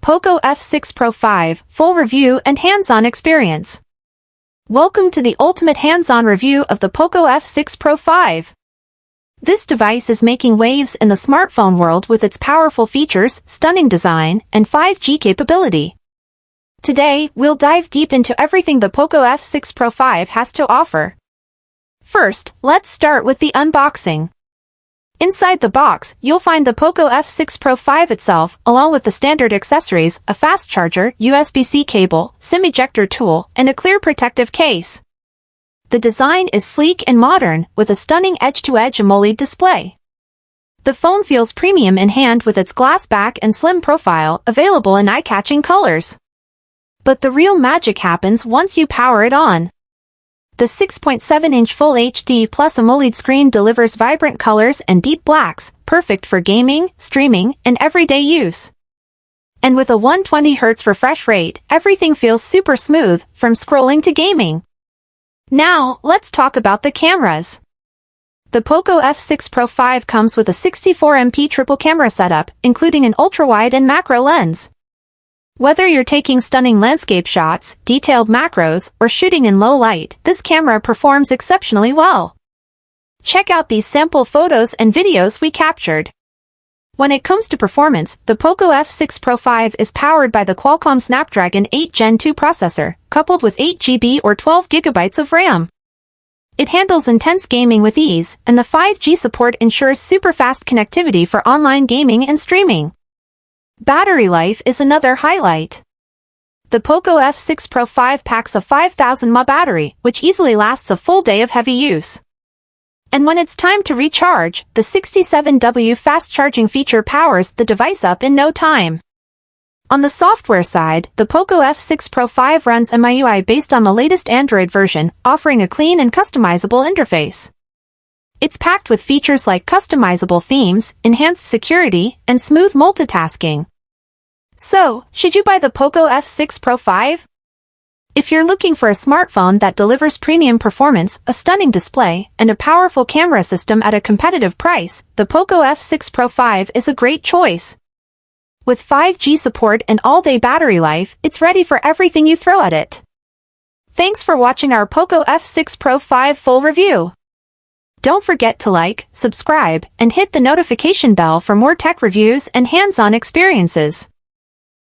Poco F6 Pro 5, full review and hands-on experience. Welcome to the ultimate hands-on review of the Poco F6 Pro 5. This device is making waves in the smartphone world with its powerful features, stunning design, and 5G capability. Today, we'll dive deep into everything the Poco F6 Pro 5 has to offer. First, let's start with the unboxing. Inside the box, you'll find the Poco F6 Pro 5 itself, along with the standard accessories, a fast charger, USB-C cable, SIM ejector tool, and a clear protective case. The design is sleek and modern, with a stunning edge-to-edge AMOLED display. The phone feels premium in hand with its glass back and slim profile, available in eye-catching colors. But the real magic happens once you power it on. The 6.7-inch Full HD Plus AMOLED screen delivers vibrant colors and deep blacks, perfect for gaming, streaming, and everyday use. And with a 120Hz refresh rate, everything feels super smooth, from scrolling to gaming. Now, let's talk about the cameras. The Poco F6 Pro 5 comes with a 64MP triple camera setup, including an ultra-wide and macro lens. Whether you're taking stunning landscape shots, detailed macros, or shooting in low light, this camera performs exceptionally well. Check out these sample photos and videos we captured. When it comes to performance, the Poco F6 Pro 5 is powered by the Qualcomm Snapdragon 8 Gen 2 processor, coupled with 8GB or 12GB of RAM. It handles intense gaming with ease, and the 5G support ensures super fast connectivity for online gaming and streaming. Battery life is another highlight. The Poco F6 Pro 5 packs a 5000 mAh battery, which easily lasts a full day of heavy use. And when it's time to recharge, the 67W fast charging feature powers the device up in no time. On the software side, the Poco F6 Pro 5 runs MIUI based on the latest Android version, offering a clean and customizable interface. It's packed with features like customizable themes, enhanced security, and smooth multitasking. So, should you buy the Poco F6 Pro 5? If you're looking for a smartphone that delivers premium performance, a stunning display, and a powerful camera system at a competitive price, the Poco F6 Pro 5 is a great choice. With 5G support and all-day battery life, it's ready for everything you throw at it. Thanks for watching our Poco F6 Pro 5 full review. Don't forget to like, subscribe, and hit the notification bell for more tech reviews and hands-on experiences.